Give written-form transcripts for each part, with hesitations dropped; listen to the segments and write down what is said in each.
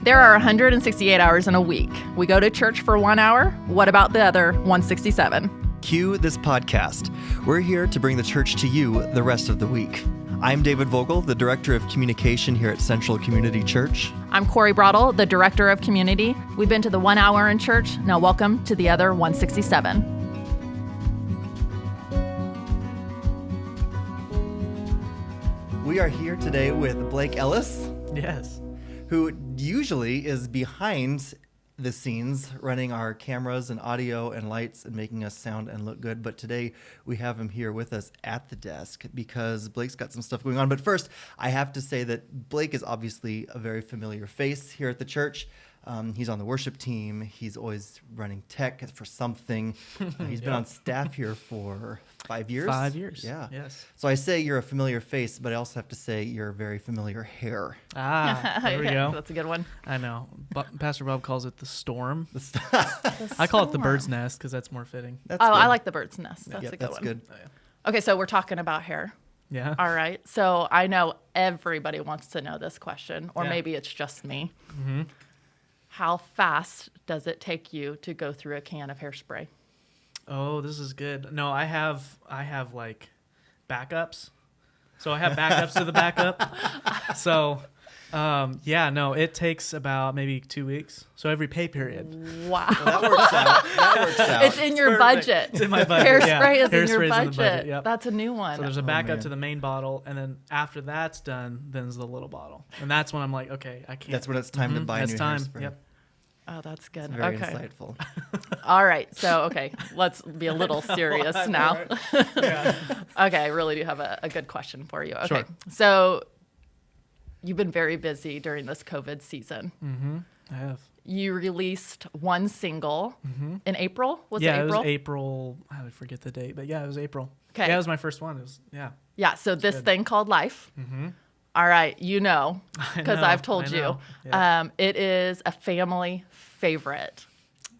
There are 168 hours in a week. We go to church for 1 hour. What about the other 167? Cue this podcast. We're here to bring the church to you the rest of the week. I'm David Vogel, the Director of Communication here at Central Community Church. I'm Corey Brodel, the Director of Community. We've been to the 1 hour in church. Now welcome to the other 167. We are here today with Blake Ellis. Yes. Who usually is behind the scenes running our cameras and audio and lights and making us sound and look good. But today we have him here with us at the desk because Blake's got some stuff going on. But first, I have to say that Blake is obviously a very familiar face here at the church. He's on the worship team. He's always running tech for something. He's been on staff here for 5 years. 5 years. Yeah. Yes. So I say you're a familiar face, but I also have to say you're a very familiar hair. There we go. That's a good one. I know. Pastor Bob calls it the storm. I call it the bird's nest because that's more fitting. That's Oh, good. I like the bird's nest. That's Yep, a good that's one. good. Oh, yeah. Okay, so we're talking about hair. Yeah. All right. So I know everybody wants to know this question, or Yeah. maybe it's just me. Mm-hmm. How fast does it take you to go through a can of hairspray? Oh, this is good. No, I have like backups. So I have backups to the backup. So, it takes about maybe 2 weeks. So every pay period. Wow. That works out. That works out. It's in your Perfect. budget. It's in my budget. Hairspray yeah. is in your Hairspray's budget. the budget. Yep. That's a new one. So there's a Oh, backup man. to the main bottle, and then after that's done, then's the little bottle, and that's when I'm like, okay, I can't. That's when it's time to buy that's new time. hairspray. Yep. Oh, that's good. It's very Okay. insightful. All right. So, let's be a little serious now. Yeah. Okay, I really do have a good question for you. Okay. Sure. So, you've been very busy during this COVID season. Mm-hmm. I have. You released one single in April. Was it Yeah, April? it was April. I forget the date, but yeah, it was April. 'Kay. Yeah, it was my first one. It was Yeah. So this good. thing called Life. Mm-hmm. All right, because I've told I you, know. Yeah. it is a family favorite,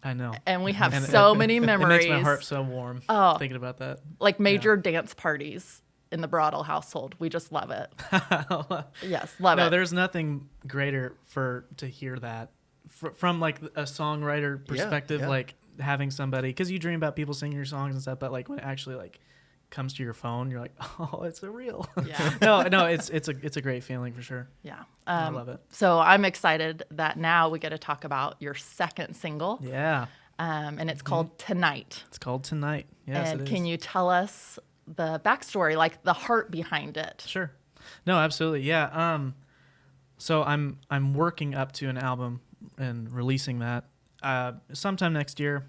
I know. and we have And so many memories. It makes my heart so warm thinking about that. Like major dance parties in the Brodel household. We just love it. Yes, love No, it. there's nothing greater to hear that from like a songwriter perspective, yeah. like having somebody, because you dream about people singing your songs and stuff, but like when it actually like comes to your phone, you're like, oh, it's a real. Yeah. no, it's a great feeling for sure. Yeah. I love it. So I'm excited that now we get to talk about your second single. Yeah, And it's called Tonight. it's called Tonight. Yes, And it is. can you tell us the backstory, like the heart behind it? Sure. No, absolutely. Yeah. So I'm working up to an album and releasing that sometime next year.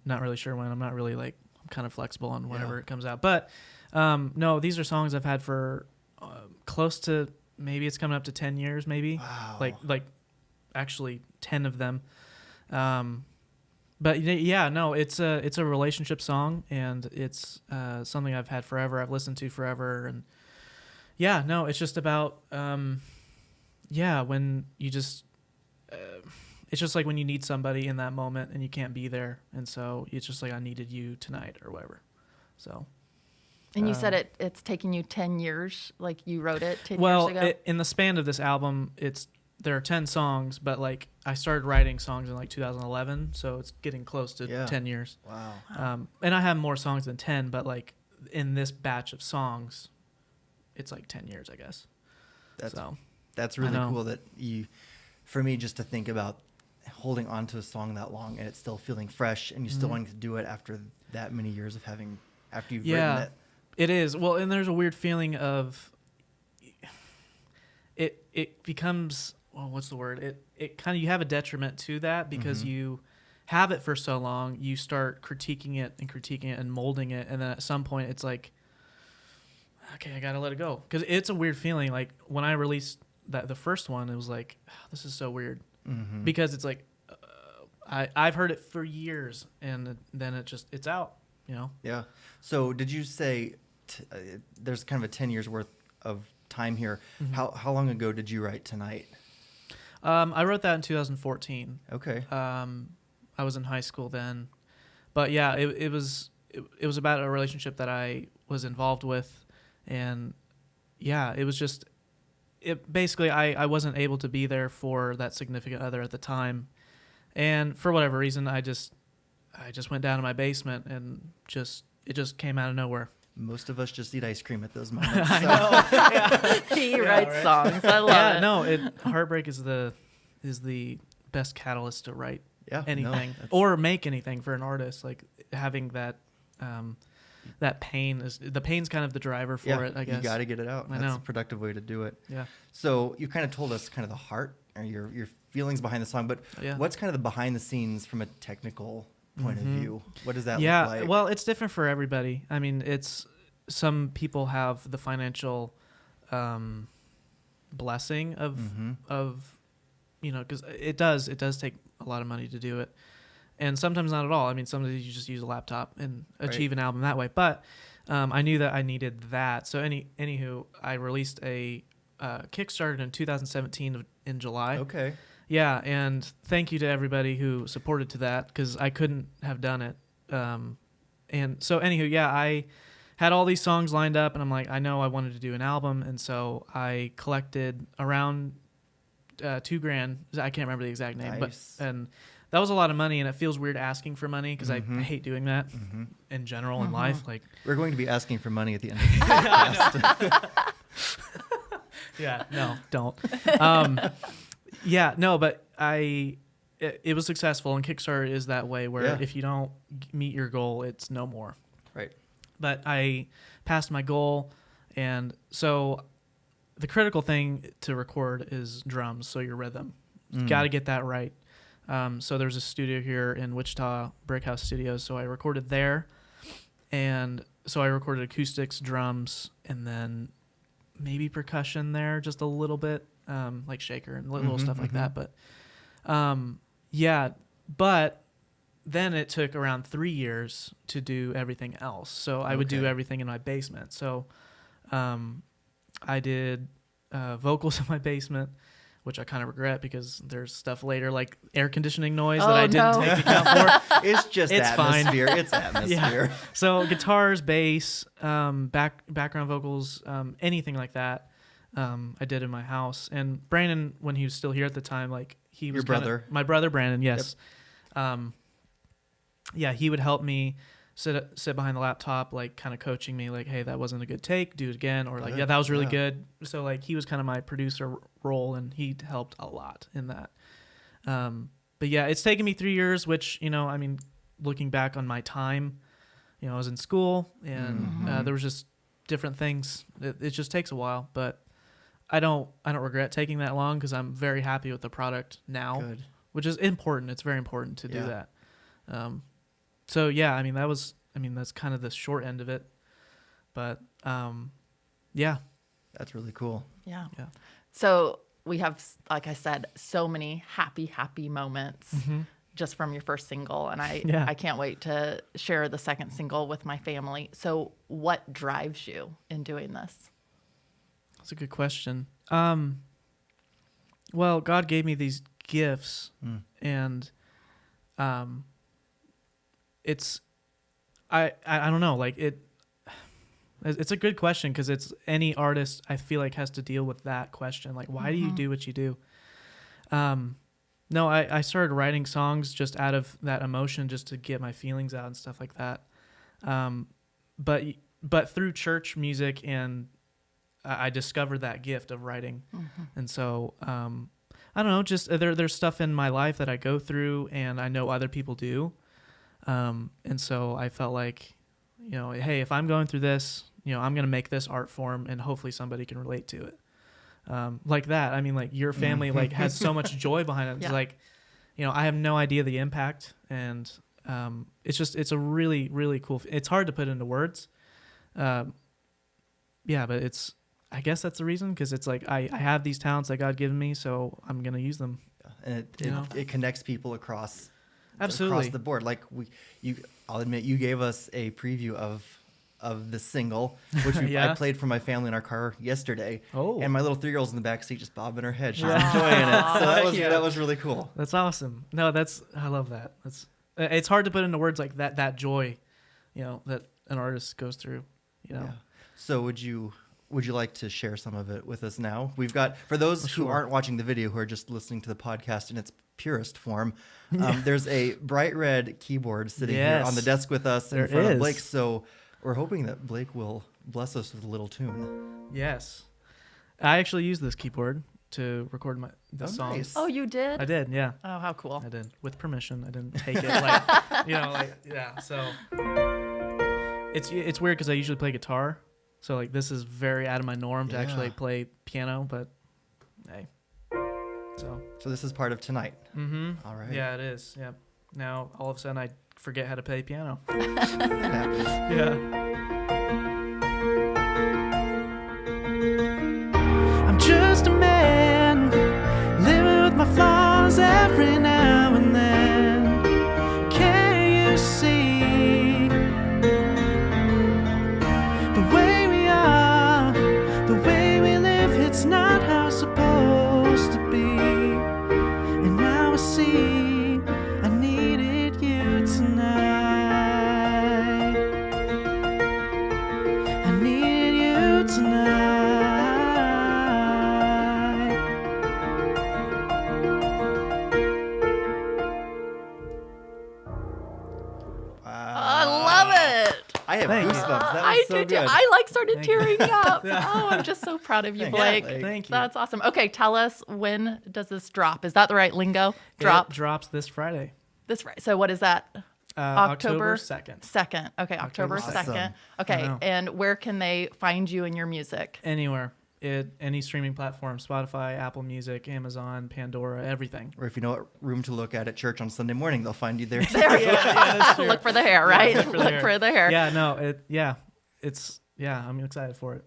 Not really sure when. I'm not really I'm kind of flexible on whenever it comes out. But no, these are songs I've had for close to, maybe it's coming up to 10 years, maybe. Wow. Like actually 10 of them. But yeah, no, it's a relationship song, and it's something I've had forever. I've listened to forever, and yeah, no, it's just about when you just it's just like when you need somebody in that moment and you can't be there, and so it's just like I needed you tonight or whatever. So. And you said it's taking you 10 years, like you wrote it 10 years Well, ago? in the span of this album, there are 10 songs, but like I started writing songs in like 2011, so it's getting close to 10 years. Wow. And I have more songs than 10, but like in this batch of songs, it's like 10 years, I guess. That's really cool that for me, just to think about holding on to a song that long and it's still feeling fresh and you still wanting to do it after that many years of after you've written it. It is. Well, and there's a weird feeling of it becomes, well, what's the word? It kind of, you have a detriment to that because you have it for so long, you start critiquing it and molding it, and then at some point it's like, okay, I gotta let it go, because it's a weird feeling. Like when I released the first one, it was like, this is so weird, because it's like I've heard it for years, and then it's out, you know. Yeah. So did you say there's kind of a 10 years worth of time here? How long ago did you write Tonight? I wrote that in 2014. Okay. I was in high school then, but yeah, it was about a relationship that I was involved with, and yeah, it was just basically I wasn't able to be there for that significant other at the time, and for whatever reason I just went down to my basement and it just came out of nowhere. Most of us just eat ice cream at those moments. I So. know. He writes right. songs. I love it. No, heartbreak is the best catalyst to write Yeah, anything no, or make anything for an artist. Like having that that pain's kind of the driver for it, I guess. You got to get it out. I That's know. a productive way to do it. Yeah. So you kind of told us kind of the heart or your feelings behind the song, but Yeah. what's kind of the behind the scenes from a technical point of view? What does that Yeah, look like? well, it's different for everybody. I mean, it's some people have the financial blessing of because it does take a lot of money to do it, and sometimes not at all. I mean, sometimes you just use a laptop and achieve an album that way. But I knew that I needed that. So anywho, I released a Kickstarter in 2017 in July. Okay. Yeah, and thank you to everybody who supported to that because I couldn't have done it. And so anywho, yeah, I had all these songs lined up, and I'm like, I know I wanted to do an album, and so I collected around $2,000. I can't remember the exact name, Nice. and that was a lot of money, and it feels weird asking for money because I hate doing that in general in life. Like, We're going to be asking for money at the end of the podcast. yeah, no, don't. Yeah, no, but it was successful, and Kickstarter is that way where if you don't meet your goal, it's no more. Right. But I passed my goal, and so the critical thing to record is drums, so your rhythm. You got to get that right. So there's a studio here in Wichita, Brick House Studios, so I recorded there, and so I recorded acoustics, drums, and then maybe percussion there, just a little bit, like shaker and little stuff like that. But yeah, but then it took around 3 years to do everything else. So I would do everything in my basement. So I did vocals in my basement, which I kind of regret because there's stuff later like air conditioning noise that I didn't take account for. It's just It's fine. atmosphere. It's atmosphere. Yeah. So guitars, bass, background vocals, anything like that, I did in my house. And Brandon, when he was still here at the time, like he was Your brother. my brother Brandon, yes. Yeah, he would help me sit behind the laptop, like kind of coaching me, like, hey, that wasn't a good take, do it again, or like, yeah, that was really good. So like he was kind of my producer role, and he helped a lot in that. But yeah, it's taken me 3 years, which, I mean, looking back on my time, I was in school, and there was just different things. It just takes a while, but I don't regret taking that long because I'm very happy with the product now. Good. Which is important. It's very important to do that. So yeah, I mean, that's kind of the short end of it, but yeah. That's really cool. Yeah. Yeah. So we have, like I said, so many happy moments just from your first single. And I can't wait to share the second single with my family. So what drives you in doing this? That's a good question. Well, God gave me these gifts, and it's I don't know, like it's a good question because it's any artist I feel like has to deal with that question, like why do you do what you do? No, I started writing songs just out of that emotion, just to get my feelings out and stuff like that. But through church music, and I discovered that gift of writing, and so I don't know, just there's stuff in my life that I go through, and I know other people do. And so I felt like, hey, if I'm going through this, I'm going to make this art form, and hopefully somebody can relate to it. Like that. I mean, like your family, like has so much joy behind it. It's like, I have no idea the impact, and, it's a really, really cool, it's hard to put into words. But I guess that's the reason. 'Cause it's like, I have these talents that God given me, so I'm going to use them. And it connects people across the board. Like I'll admit, you gave us a preview of the single, which I played for my family in our car yesterday. Oh. And my little 3-year-old's in the back seat just bobbing her head. She's enjoying it. So that was really cool. That's awesome. No, I love that. It's hard to put into words like that joy, that an artist goes through, Yeah. So would you like to share some of it with us now? We've got, for those who aren't watching the video, who are just listening to the podcast in its purest form, there's a bright red keyboard sitting here on the desk with us in front of Blake. So we're hoping that Blake will bless us with a little tune. Yes. I actually used this keyboard to record the song. Nice. Oh, you did? I did, yeah. Oh, how cool. I did, with permission. I didn't take it so. It's weird because I usually play guitar. So like this is very out of my norm to actually play piano, but hey. So this is part of tonight. Mm-hmm. All right. Yeah, it is. Yeah. Now all of a sudden I forget how to play piano. That happens. Yeah. I'm just a man living with my flaws every now and then. Can you see the way we are, the way we live? It's not how it's supposed to be. And now I see I needed you tonight. I needed you tonight. I have Thank goosebumps. you. That was I so did good. too. I started tearing up. Oh, I'm just so proud of you, Blake. Thank you. That's awesome. Okay, tell us, when does this drop? Is that the right lingo? Drop. It drops this Friday. This right. So what is that? October 2nd. 2nd. Okay, October 2nd. Awesome. Okay, Wow. and where can they find you and your music? Anywhere. Any streaming platform, Spotify, Apple Music, Amazon, Pandora, everything. Or if you know what room to look at church on Sunday morning, they'll find you there. There you go. that's true. Look for the hair, right? Look For the hair. Yeah, no, I'm excited for it.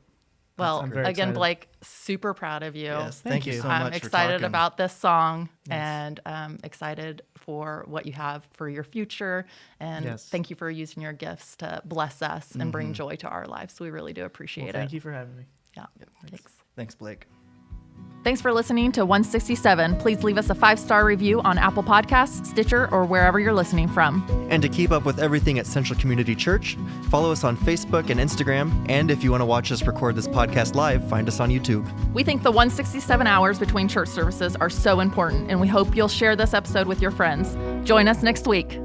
Well, I'm very again, excited. Blake, super proud of you. Yes, Thank thank you you. so I'm much for excited talking. about this song Yes. and excited for what you have for your future. And Yes. thank you for using your gifts to bless us and bring joy to our lives. We really do appreciate Well, it. thank you for having me. Yeah. Thanks. Thanks, Blake. Thanks for listening to 167. Please leave us a 5-star review on Apple Podcasts, Stitcher, or wherever you're listening from. And to keep up with everything at Central Community Church, follow us on Facebook and Instagram. And if you want to watch us record this podcast live, find us on YouTube. We think the 167 hours between church services are so important, and we hope you'll share this episode with your friends. Join us next week.